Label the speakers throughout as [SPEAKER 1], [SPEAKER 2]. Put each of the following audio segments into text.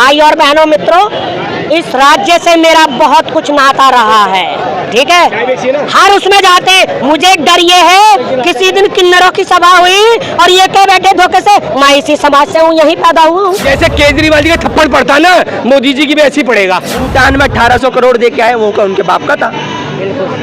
[SPEAKER 1] भाई और बहनों मित्रों, इस राज्य से मेरा बहुत कुछ नाता रहा है, ठीक है। हर उसमें जाते मुझे डर ये है, किसी दिन किन्नरों की सभा हुई और ये कह बैठे धोखे से मैं इसी समाज से हूँ, यहीं पैदा हुआ हूँ।
[SPEAKER 2] जैसे केजरीवाल जी का थप्पड़ पड़ता ना, मोदी जी की भी ऐसी पड़ेगा।
[SPEAKER 3] में 1800 करोड़ दे के आए, वो उनके बाप का था,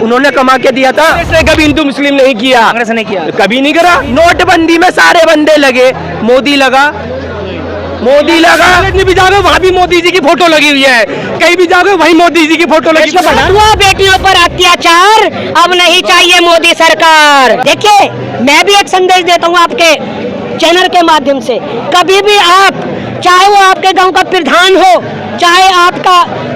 [SPEAKER 3] उन्होंने कमा के दिया था।
[SPEAKER 2] इसने कभी हिंदू मुस्लिम नहीं किया,
[SPEAKER 3] कांग्रेस ने किया,
[SPEAKER 2] कभी नहीं करा।
[SPEAKER 3] नोटबंदी में सारे बंदे लगे, मोदी लगा।
[SPEAKER 2] भी जाओगे वहाँ भी मोदी जी की फोटो लगी हुई है, कहीं भी जाओगे वहीं मोदी जी की फोटो लगी हुई है।
[SPEAKER 1] बेटियों पर अत्याचार अब नहीं चाहिए मोदी सरकार। देखिए, मैं भी एक संदेश देता हूँ आपके चैनल के माध्यम से, कभी भी आप, चाहे वो आपके गांव का प्रधान हो, चाहे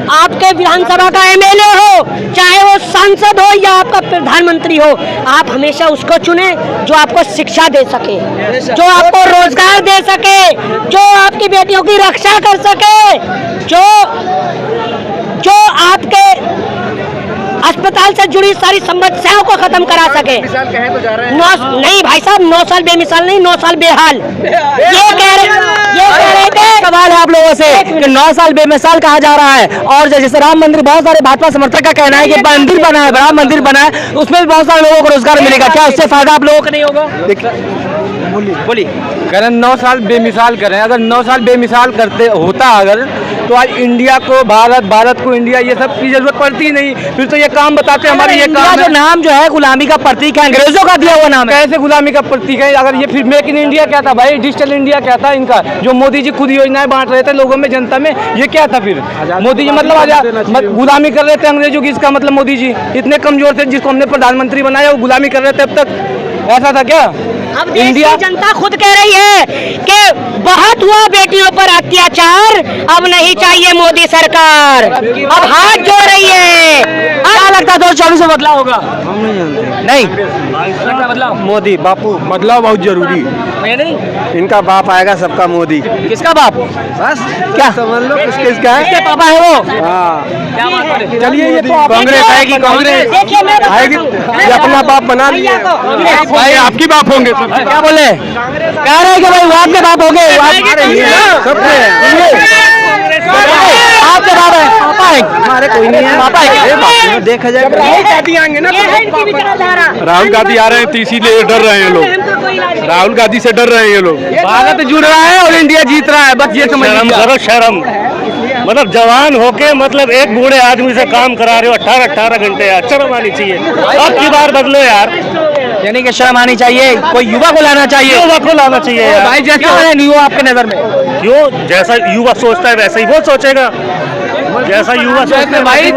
[SPEAKER 1] आपके विधानसभा का एमएलए हो, चाहे वो सांसद हो या आपका प्रधानमंत्री हो, आप हमेशा उसको चुने जो आपको शिक्षा दे सके, जो आपको रोजगार दे सके, जो आपकी बेटियों की रक्षा कर सके, जो आपके अस्पताल से जुड़ी सारी समस्याओं को खत्म करा सके। नहीं भाई साहब, 9 साल बेमिसाल नहीं, 9 साल बेहाल। ये कह रहे थे।
[SPEAKER 3] सवाल है आप लोगों से कि 9 साल बेमिसाल कहा जा रहा है, और जैसे राम मंदिर, बहुत सारे भाजपा समर्थक का कहना है कि मंदिर बना है, राम मंदिर बना है, उसमें भी बहुत सारे लोगों को रोजगार मिलेगा, क्या उससे फायदा आप लोगों को नहीं होगा?
[SPEAKER 2] बोलिए। करें 9 साल बेमिसाल करें, अगर 9 साल बेमिसाल करते होता अगर, तो आज इंडिया को भारत को इंडिया, ये सब की जरूरत पड़ती नहीं। फिर तो ये काम बताते हमारे, ये काम
[SPEAKER 3] जो नाम जो है गुलामी का प्रतीक है, अंग्रेजों का दिया हुआ नाम है।
[SPEAKER 2] कैसे गुलामी का प्रतीक है? अगर ये फिर मेक इन इंडिया क्या था भाई, डिजिटल इंडिया क्या था इनका, जो मोदी जी खुद योजनाएं बांट रहे थे लोगों में, जनता में, ये क्या था फिर? मोदी जी मतलब गुलामी कर रहे थे अंग्रेजों की, इसका मतलब मोदी जी इतने कमजोर थे, जिसको हमने प्रधानमंत्री बनाया वो गुलामी कर रहे थे अब तक, ऐसा था क्या?
[SPEAKER 1] अब इंडिया जनता खुद कह रही है कि बहुत हुआ बेटियों पर अत्याचार, अब नहीं चाहिए मोदी सरकार, अब हाथ जोड़ रही है।
[SPEAKER 3] क्या लगता है 2024 में बदलाव होगा?
[SPEAKER 2] हम नहीं जानते।
[SPEAKER 3] नहीं बदलाव,
[SPEAKER 2] मोदी बापू, बदलाव बहुत जरूरी।
[SPEAKER 3] नहीं,
[SPEAKER 2] इनका बाप आएगा सबका मोदी।
[SPEAKER 3] किसका बाप?
[SPEAKER 2] बस
[SPEAKER 3] क्या
[SPEAKER 2] समझ लो, किसका है?
[SPEAKER 3] किसके पापा है वो?
[SPEAKER 2] क्या बात है?
[SPEAKER 3] चलिए, ये तो
[SPEAKER 2] कांग्रेस आएगी, कांग्रेस आएगी, ये अपना बाप बना लिया भाई, आपकी बाप होंगे।
[SPEAKER 3] क्या बोले? कह रहे हैं कि भाई वो आपके बाप हो गए, आपके बाप है, पापा है, हमारे कोई नहीं है, पापा है, देखा जाए
[SPEAKER 4] राहुल गांधी आ रहे हैं तो इसीलिए डर रहे हैं लोग, राहुल गांधी से डर रहे हैं लोग।
[SPEAKER 2] भारत जुड़ रहा है और इंडिया जीत रहा है, बस ये समझ लीजिए।
[SPEAKER 4] शर्म, मतलब जवान होके मतलब एक बूढ़े आदमी से काम करा रहे हो 18 घंटे यार, शर्म आनी चाहिए। अब की बार बदलो यार,
[SPEAKER 3] यानी कि शर्म आनी चाहिए, कोई युवा को लाना चाहिए,
[SPEAKER 4] युवा को लाना चाहिए यार।
[SPEAKER 3] भाई जैसा है युवा आपके नजर में,
[SPEAKER 4] क्यों? जैसा युवा सोचता है वैसा ही वो सोचेगा, जैसा युवा सोचता है
[SPEAKER 2] भाई,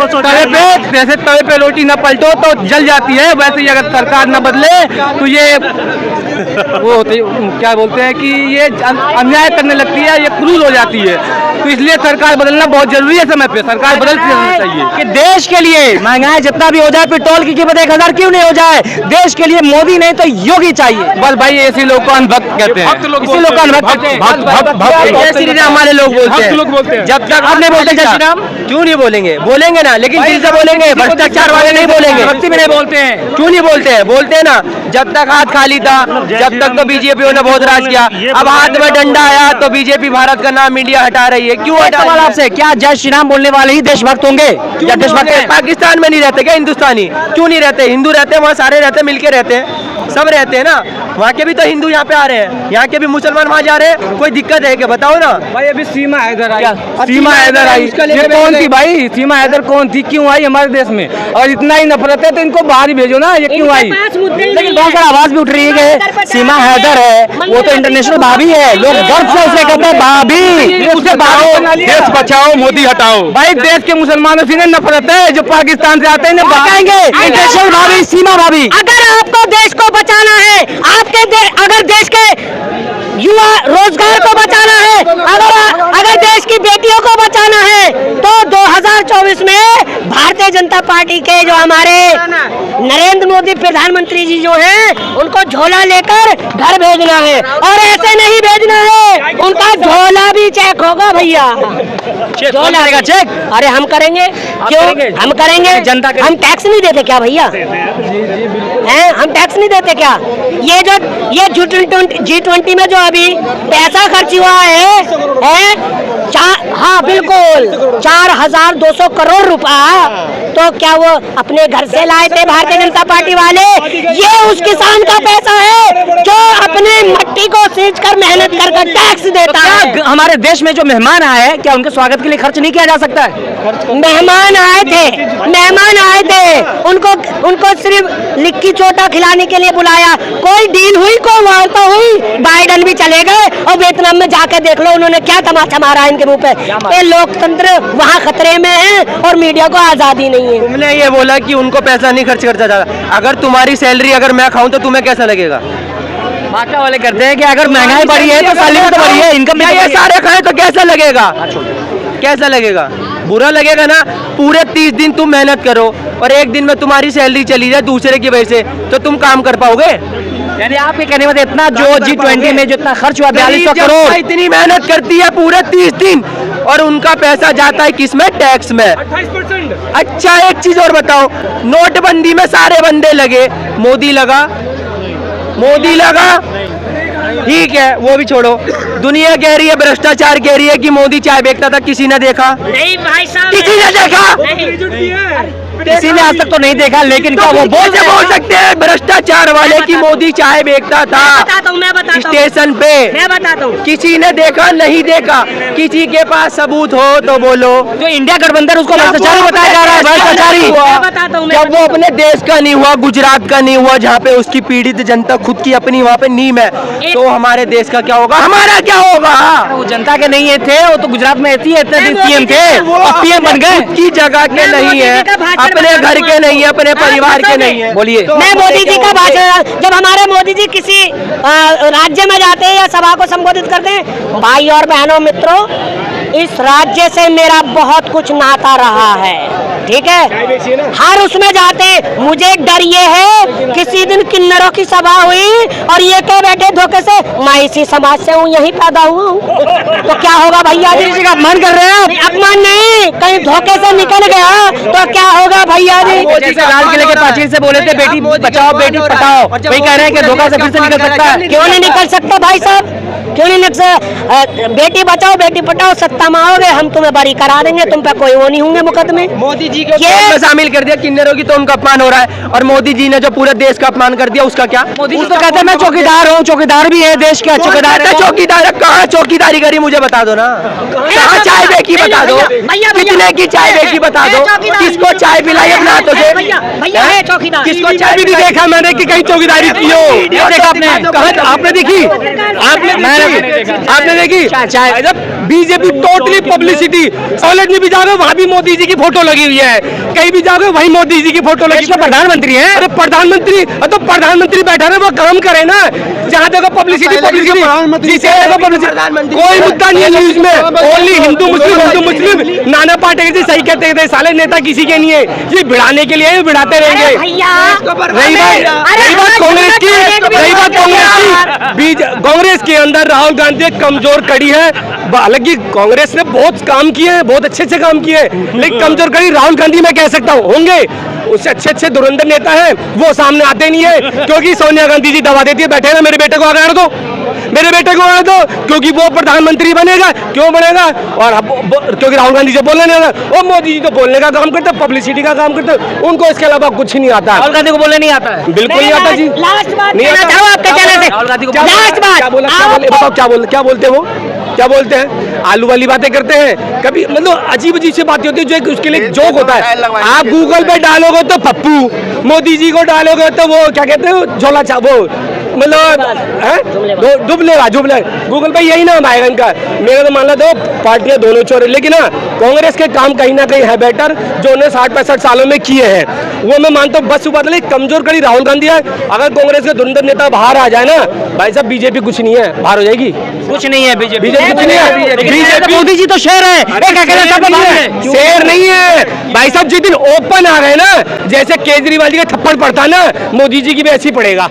[SPEAKER 2] जैसे तवे पे रोटी न पलटो तो जल जाती है, वैसे ही अगर सरकार न बदले तो ये वो होते, क्या बोलते हैं कि ये अन्याय करने लगती है, ये क्रूर हो जाती है। तो इसलिए सरकार बदलना बहुत जरूरी है, समय पे सरकार बदलती रहनी चाहिए कि
[SPEAKER 3] देश के लिए महंगाई जितना भी हो जाए, पेट्रोल की कीमत 1000 क्यों नहीं हो जाए, देश के लिए मोदी नहीं तो योगी चाहिए।
[SPEAKER 2] बस भाई, ऐसे लोग को अनभक्त कहते हैं,
[SPEAKER 3] इसी लोग को अनभक्त कहते हैं, जय श्री राम हमारे लोग बोलते हैं। जब तक आप नहीं बोलते जय श्री राम, क्यों नहीं बोलेंगे? बोलेंगे ना, लेकिन दिल से बोलेंगे, भ्रष्टाचार वाले नहीं बोलेंगे, भक्ति में नहीं बोलते हैं। क्यों नहीं बोलते हैं? बोलते हैं ना, जब तक हाथ खाली था, जब तक तो बीजेपी ने बहुत राज किया, अब हाथ में डंडा आया तो बीजेपी भारत का नाम इंडिया हटा रही है। क्यों हटा रही है? आपसे क्या जय श्री राम बोलने वाले ही देशभक्त होंगे? या देशभक्त
[SPEAKER 5] पाकिस्तान में नहीं रहते क्या हिंदुस्तानी? क्यों नहीं रहते? हिंदू रहते हैं वहाँ, सारे रहते हैं, मिलके रहते हैं, सब रहते हैं ना। वहाँ के भी तो हिंदू यहाँ पे आ रहे हैं, यहाँ के भी मुसलमान वहाँ जा रहे हैं, कोई दिक्कत है क्या? बताओ ना
[SPEAKER 2] भाई। अभी सीमा हैदर आई,
[SPEAKER 5] सीमा हैदर आई,
[SPEAKER 2] ये कौन थी भाई? सीमा हैदर कौन थी? क्यों आई हमारे देश में? और इतना ही नफरत है तो इनको बाहर ही भेजो ना, ये क्यों आई?
[SPEAKER 3] लेकिन बहुत सारा आवाज भी उठ रही है कि सीमा हैदर है, वो तो इंटरनेशनल भाभी है, लोग गर्व से उसे कहते हैं भाभी, उसे
[SPEAKER 4] देश बचाओ मोदी हटाओ।
[SPEAKER 2] भाई देश के मुसलमानों से नफरत है, जो पाकिस्तान से आते हैं
[SPEAKER 3] कहेंगे इंटरनेशनल भाभी, सीमा भाभी।
[SPEAKER 1] अगर आपको देश को बचाना है, अगर देश के युवा रोजगार को बचाना है, अगर देश की बेटियों को बचाना है, तो 2024 में भारतीय जनता पार्टी के जो हमारे नरेंद्र मोदी प्रधानमंत्री जी जो हैं, उनको झोला लेकर घर भेजना है। और ऐसे से नहीं भेजना है, उनका झोला भी चेक होगा भैया। झोला
[SPEAKER 3] करेगा चेक?
[SPEAKER 1] अरे हम करेंगे, क्यों हम करेंगे?
[SPEAKER 3] जनता
[SPEAKER 1] हम टैक्स नहीं देते क्या भैया? हैं, हम टैक्स नहीं देते क्या? ये G20 में जो अभी पैसा खर्च हुआ है हाँ बिल्कुल 4,200 करोड़ रुपया, तो क्या वो अपने घर से लाए थे भारतीय जनता पार्टी वाले? ये उस किसान का पैसा है जो अपने मट्टी को सींच कर मेहनत कर टैक्स देता है।
[SPEAKER 3] हमारे देश में जो मेहमान आए हैं, क्या उनके स्वागत के लिए खर्च नहीं किया जा सकता है?
[SPEAKER 1] मेहमान आए थे, उनको सिर्फ लिक्की चोटा खिलाने के लिए बुलाया। कोई डील हुई, कोई वार्ता हुई? बाइडन भी चले गए और वियतनाम में जाके देख लो उन्होंने क्या तमाचा मारा इनके मुंह पे। ये लोकतंत्र वहाँ खतरे में है और मीडिया को आजादी नहीं है।
[SPEAKER 5] तुमने ये बोला कि उनको पैसा नहीं खर्च करता ज्यादा, अगर तुम्हारी सैलरी अगर मैं खाऊं तो तुम्हें कैसा लगेगा?
[SPEAKER 3] भाजपा वाले करते हैं कि अगर महंगाई बढ़ी है तो सैलरी तो बढ़ी है, इनकम
[SPEAKER 5] ये सारे खाए तो कैसा लगेगा? कैसा लगेगा? बुरा लगेगा ना। पूरे 30 दिन तुम मेहनत करो और एक दिन में तुम्हारी सैलरी चली जाए दूसरे की वजह से, तो तुम काम कर पाओगे?
[SPEAKER 3] यानी आपके कहने में इतना जो G20 में जो इतना खर्च हुआ 4200 करोड़,
[SPEAKER 5] इतनी मेहनत करती है पूरे 30 दिन और उनका पैसा जाता है किस में? टैक्स में।
[SPEAKER 2] 28%।
[SPEAKER 5] अच्छा एक चीज और बताओ, नोटबंदी में सारे बंदे लगे, मोदी लगा? ठीक है, वो भी छोड़ो। दुनिया कह रही है, भ्रष्टाचार कह रही है कि मोदी चाय बेचता था, किसी ने देखा?
[SPEAKER 1] नहीं भाई साहब,
[SPEAKER 5] किसी ने देखा?
[SPEAKER 3] किसी ने आज तक तो नहीं देखा, लेकिन क्या वो
[SPEAKER 5] बोल सकते हैं भ्रष्टाचार वाले कि मोदी चाय बेचता था
[SPEAKER 1] मैं बताता हूँ
[SPEAKER 5] स्टेशन पे?
[SPEAKER 1] मैं बताता हूँ।
[SPEAKER 5] किसी ने देखा? नहीं देखा। किसी के पास सबूत हो तो बोलो।
[SPEAKER 3] जो इंडिया गठबंधन उसको भ्रष्टाचारी बताया जा रहा है, भ्रष्टाचारी।
[SPEAKER 1] मैं बताता हूँ,
[SPEAKER 5] जब वो अपने देश का नहीं हुआ, गुजरात का नहीं हुआ, जहाँ पे उसकी पीड़ित जनता खुद की अपनी वहाँ पे नीम है, तो हमारे देश का क्या होगा? हमारा क्या होगा?
[SPEAKER 3] वो जनता के नहीं थे, वो तो गुजरात में ऐसी इतने दिन सीएम थे, अब पीएम बन गए।
[SPEAKER 5] की जगह के नहीं है, अपने घर के नहीं है, अपने परिवार के नहीं है।
[SPEAKER 3] बोलिए।
[SPEAKER 1] मैं मोदी जी का भाषण, जब हमारे मोदी जी किसी राज्य में जाते हैं या सभा को संबोधित करते हैं, भाई और बहनों मित्रों, इस राज्य से मेरा बहुत कुछ नाता रहा है, ठीक है? हर उसमें जाते, मुझे डर ये है किसी दिन किन्नरों की सभा हुई और ये कह बैठे धोखे से मैं इसी समाज से हूँ, यहीं पैदा हुआ हूँ, तो क्या होगा भैया जी? का अपमान कर रहे हैं? अपमान नहीं, कहीं धोखे से निकल गया तो क्या होगा भैया जी?
[SPEAKER 3] जैसे लाल किले के प्राचीर से बोले थे बेटी बचाओ बेटी पढ़ाओ, वही कह रहे हैं कि धोखा से फिर से निकल सकता है।
[SPEAKER 1] क्यों नहीं निकल सकता भाई साहब? क्यों नहीं निकल सकता? बेटी बचाओ बेटी पढ़ाओ, सत्ता में आओगे हम तुम्हें बरी करा देंगे, तुम पे कोई वो नहीं होंगे मुकदमे।
[SPEAKER 5] मोदी जी को शामिल कर दिया किन्नरों की, तो उनका अपमान हो रहा है, और मोदी जी ने जो पूरे देश का अपमान कर दिया उसका क्या?
[SPEAKER 3] मोदी जी तो कहते हैं मैं चौकीदार हूँ, चौकीदार भी है देश का, चौकीदार है।
[SPEAKER 5] चौकीदार कहाँ चौकीदारी करी? मुझे बता दो ना, कहाँ चाय बेची बता दो, कितने की चाय बेची बता दो, किसको चाय पिलाई अपने हाथों से?
[SPEAKER 1] भैया है चौकीदार,
[SPEAKER 5] किसको चाय भी नहीं देखा मैंने कि कहीं चौकीदारी की हो? आपने देखी? आपने देखी? BJP totally publicity. कॉलेज में भी जाओगे वहाँ भी मोदी जी की फोटो लगी हुई है, कहीं भी जाओगे वहीं मोदी जी की फोटो लगी।
[SPEAKER 3] प्रधानमंत्री है?
[SPEAKER 5] अरे प्रधानमंत्री, तो प्रधानमंत्री बैठा है, वो काम करे ना। जहाँ देखो पब्लिसिटी पब्लिसिटी, कोई मुद्दा नहीं है न्यूज में, ओनली हिंदू मुस्लिम। नाना पाटेकर जी सही कहते थे, साले नेता किसी के नहीं है, ये भिड़ाने के लिए भिड़ाते रहेंगे। रही बात कांग्रेस की, कांग्रेस के अंदर राहुल गांधी एक कमजोर कड़ी है। हालांकि कांग्रेस ने बहुत काम किए हैं, बहुत अच्छे काम किए हैं, लेकिन कमजोर कड़ी राहुल गांधी मैं कह सकता हूँ होंगे। उससे अच्छे धुरंधर नेता हैं, वो सामने आते नहीं है, क्योंकि सोनिया गांधी जी दबा देती है, बैठे ना मेरे बेटे को आगे दो, मेरे बेटे को आने दो, क्योंकि वो प्रधानमंत्री बनेगा। क्यों बनेगा? और क्योंकि राहुल गांधी जो बोलने नहीं आता, और मोदी जी तो बोलने का काम करते, पब्लिसिटी का काम करते, उनको इसके अलावा कुछ नहीं आता।
[SPEAKER 3] राहुल गांधी को बोलने नहीं आता है?
[SPEAKER 5] बिल्कुल नहीं आता जी।
[SPEAKER 1] लास्ट बात
[SPEAKER 5] नहीं आता।
[SPEAKER 1] आपके चैनल से,
[SPEAKER 3] राहुल गांधी को
[SPEAKER 1] लास्ट बात,
[SPEAKER 5] क्या बोलते हैं वो? क्या बोलते हैं? आलू वाली बातें करते हैं, कभी मतलब अजीब सी बातें होती है, जो एक उसके लिए जोक होता है। आप गूगल पे डालोगे तो पप्पू, मोदी जी को डालोगे तो वो क्या कहते हैं, झोला वो मतलब जुबलेगा। गूगल पे यही नाम आएगा इनका। मेरा तो मान लो दो पार्टियां दोनों चोर, लेकिन हाँ कांग्रेस के काम कहीं ना कहीं है बेटर, जो उन्हें 60-65 सालों में किए हैं, वो मैं मानता हूँ। बस बात नहीं, कमजोर कड़ी राहुल गांधी है। अगर कांग्रेस के धुरंधर नेता बाहर आ जाए ना भाई साहब, बीजेपी कुछ नहीं है, बाहर हो जाएगी।
[SPEAKER 3] कुछ नहीं है बीजेपी
[SPEAKER 5] कुछ नहीं है। बीजेपी
[SPEAKER 3] मोदी जी तो शेर है, एक अकेले
[SPEAKER 5] शेर नहीं है भाई साहब। जिस दिन ओपन आ गए ना, जैसे केजरीवाल जी का थप्पड़ पड़ता ना, मोदी जी की भी ऐसी पड़ेगा।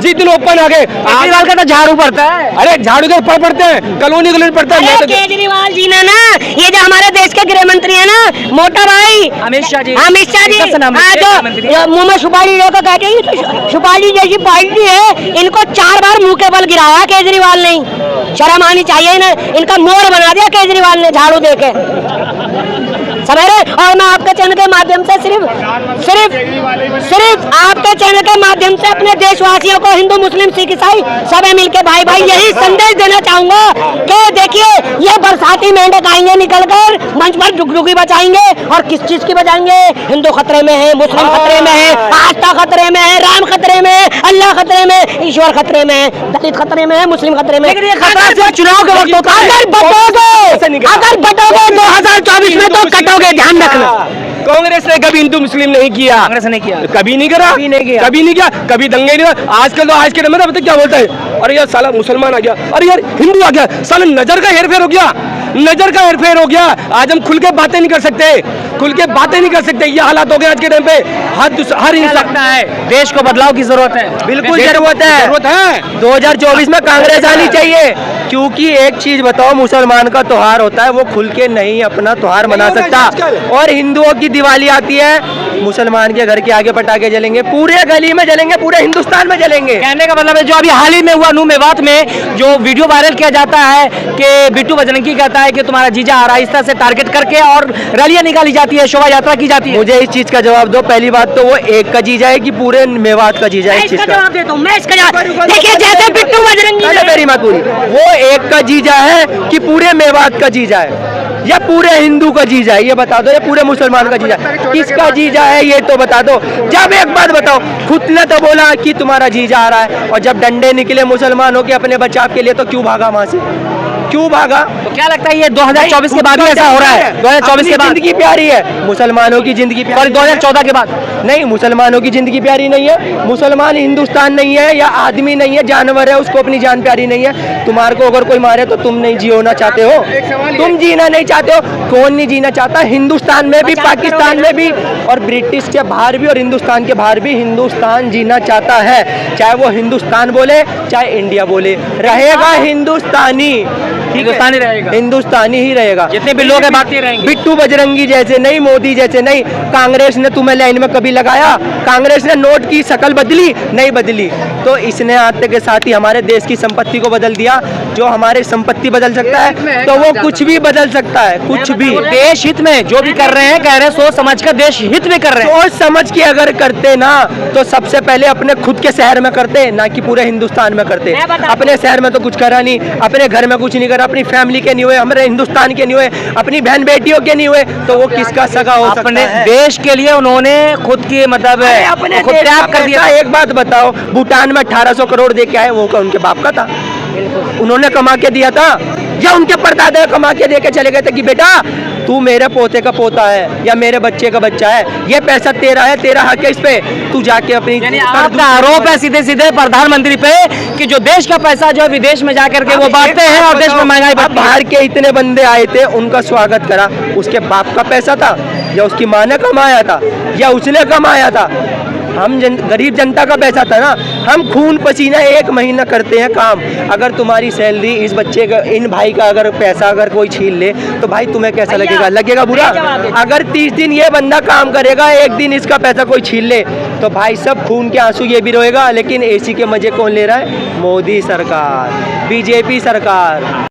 [SPEAKER 5] जिस दिन ओपन आ गए
[SPEAKER 2] केजरीवाल का तो झाड़ू पड़ता है।
[SPEAKER 5] अरे झाड़ू के ऊपर पड़ते हैं, कॉलोनी पड़ता है।
[SPEAKER 1] अरे केजरीवाल जी ने ना, ये जो हमारे देश के गृह मंत्री है ना, मोटा भाई
[SPEAKER 2] अमित शाह जी,
[SPEAKER 1] अमित शाह जी, हाँ, जो मुंह में सुपारी लेकर कहते हैं तो सुपारी जैसी पार्टी है, इनको 4 बार मुंह के बल गिराया केजरीवाल ने। शर्म आनी चाहिए ना, इनका मोर बना दिया केजरीवाल ने झाड़ू देके, समझ रहे। और मैं आपके चैनल के माध्यम से सिर्फ आपके चैनल के माध्यम से अपने देशवासियों को, हिंदू मुस्लिम सिख ईसाई सभी मिलके भाई भाई यही संदेश देना चाहूंगा कि देखिए, ये बरसाती मेंढक आएंगे निकल कर मंच पर डुगडुगी बचाएंगे, और किस चीज की बचाएंगे? हिंदू खतरे में है, मुस्लिम खतरे में है, आस्था खतरे में है, राम खतरे में है, अल्लाह खतरे में है, ईश्वर खतरे में है, दलित खतरे में है, मुस्लिम खतरे में है।
[SPEAKER 2] लेकिन ये खतरा सिर्फ चुनाव के वक्त होता है।
[SPEAKER 1] अगर बटोगे 2024 में तो कटोगे, ध्यान रखना।
[SPEAKER 5] कांग्रेस ने कभी हिंदू मुस्लिम नहीं किया,
[SPEAKER 2] कांग्रेस ने किया,
[SPEAKER 5] कभी नहीं करा, कभी नहीं किया, कभी दंगे नहीं हुआ। आजकल तो आज के टाइम में पता क्या बोलता है, अरे यार साला मुसलमान आ गया, अरे यार हिंदू आ गया, साला नजर का हेरफेर हो गया, नजर का हेरफेर हो गया। आज हम खुल के बातें नहीं कर सकते, खुल के बातें नहीं कर सकते, ये हालात हो गए आज के टाइम पे। हर इंसान
[SPEAKER 2] लगता है देश को बदलाव की जरूरत है।
[SPEAKER 3] बिल्कुल जरूरत है। 2024 में कांग्रेस आनी चाहिए, क्योंकि एक चीज बताओ, मुसलमान का त्योहार होता है, वो खुल के नहीं अपना त्योहार मना सकता, और हिंदुओं की दिवाली आती है, मुसलमान के घर के आगे पटाखे जलेंगे, पूरे गली में जलेंगे, पूरे हिंदुस्तान में जलेंगे।
[SPEAKER 2] कहने का मतलब है, जो अभी हाल ही में हुआ नू मेवात में जो वीडियो वायरल किया जाता है कि बिट्टू बजरंगी कहता है कि तुम्हारा जीजा आ रहा है, इस तरह से टारगेट करके और रैलियां निकाली जाती है, शोभा यात्रा की जाती है।
[SPEAKER 3] मुझे इस चीज का जवाब दो। पहली बात तो वो एक का जीजा है कि पूरे मेवात का जीजा है?
[SPEAKER 1] मैं
[SPEAKER 3] इस चीज
[SPEAKER 1] इसका
[SPEAKER 3] का
[SPEAKER 1] जवाब देता हूँ, मैं इसका जवाब, देखिए जैसे बिट्टू बजरंगी
[SPEAKER 3] पहले मेरी बात पूरी, वो एक का जीजा है कि पूरे मेवात का जीजा है, या पूरे हिंदू का जीजा है? ये बता दो, या पूरे मुसलमान का जीजा है? किसका जीजा है ये तो बता दो। जब एक बात बताओ, खुद ने तो बोला कि तुम्हारा जीजा आ रहा है, और जब डंडे निकले मुसलमानों के अपने बचाव के लिए, तो क्यों भागा वहां से? क्यों भागा?
[SPEAKER 2] तो क्या लगता है ये 2024 के बाद भी ऐसा हो रहा है? 2024 के बाद
[SPEAKER 3] जिंदगी प्यारी है, मुसलमानों की जिंदगी प्यारी,
[SPEAKER 2] 2014 के बाद
[SPEAKER 3] नहीं, मुसलमानों की जिंदगी प्यारी नहीं है। मुसलमान हिंदुस्तान नहीं है, या आदमी नहीं है, जानवर है, उसको अपनी जान प्यारी नहीं है। तुम्हारे को अगर कोई मारे तो तुम नहीं जीना चाहते हो, तुम जीना नहीं चाहते हो। कौन नहीं जीना चाहता? हिंदुस्तान में भी, पाकिस्तान में भी, और ब्रिटिश के बाहर भी, और हिंदुस्तान के बाहर भी हिंदुस्तान जीना चाहता है। चाहे वो हिंदुस्तान बोले, चाहे इंडिया बोले, रहेगा हिंदुस्तानी,
[SPEAKER 2] हिंदुस्तानी रहेगा,
[SPEAKER 3] हिंदुस्तानी ही रहेगा।
[SPEAKER 2] जितने भी लोग हैं भारतीय रहेंगे।
[SPEAKER 3] बिट्टू बजरंगी जैसे नहीं, मोदी जैसे नहीं। कांग्रेस ने तुम्हें लाइन में कभी लगाया? कांग्रेस ने नोट की शक्ल बदली? नहीं बदली। तो इसने आते के साथ ही हमारे देश की संपत्ति को बदल दिया। जो हमारी संपत्ति बदल सकता है, तो वो कुछ भी बदल सकता है, कुछ भी।
[SPEAKER 2] देश हित में जो भी कर रहे हैं, कह रहे हैं सोच समझ कर देश हित में कर रहे हैं।
[SPEAKER 3] सोच समझ के अगर करते ना, तो सबसे पहले अपने खुद के शहर में करते, ना कि पूरे हिंदुस्तान में करते। अपने शहर में तो कुछ करा नहीं, अपने घर में कुछ नहीं करा, अपनी फैमिली के नहीं हुए, हमारे हिंदुस्तान के नहीं हुए, अपनी बहन बेटियों के नहीं हुए, तो वो किसका सगा हो सकता
[SPEAKER 2] अपने
[SPEAKER 3] है?
[SPEAKER 2] देश के लिए उन्होंने खुद की मतलब
[SPEAKER 3] अपने
[SPEAKER 2] खुद त्याग कर दिया।
[SPEAKER 3] एक बात बताओ, भूटान में 1800 करोड़ दे के आए, वो उनके बाप का था? उन्होंने कमा के दिया था, या उनके परदादा कमा के दे के चले गए थे कि बेटा तू मेरे पोते का पोता है, या मेरे बच्चे का बच्चा है, ये पैसा तेरा है, तेरा हक है इस पे, तू जाके अपनी।
[SPEAKER 2] यानी आपका आरोप है सीधे सीधे प्रधानमंत्री पे कि जो देश का पैसा जो है विदेश में जाकर के वो बांटते हैं, और देश में महंगाई बढ़ती है।
[SPEAKER 3] बाहर के इतने बंदे आए थे, उनका स्वागत करा, उसके बाप का पैसा था, या उसकी माँ ने कमाया था, या उसने कमाया था? हम गरीब जनता का पैसा था ना। हम खून पसीना 1 महीना करते हैं काम। अगर तुम्हारी सैलरी इस बच्चे का, इन भाई का अगर पैसा अगर कोई छीन ले, तो भाई तुम्हें कैसा लगेगा? लगेगा बुरा। अगर 30 दिन ये बंदा काम करेगा, एक दिन इसका पैसा कोई छीन ले, तो भाई सब खून के आंसू ये भी रोएगा। लेकिन एसी के मजे कौन ले रहा है? मोदी सरकार, बीजेपी सरकार।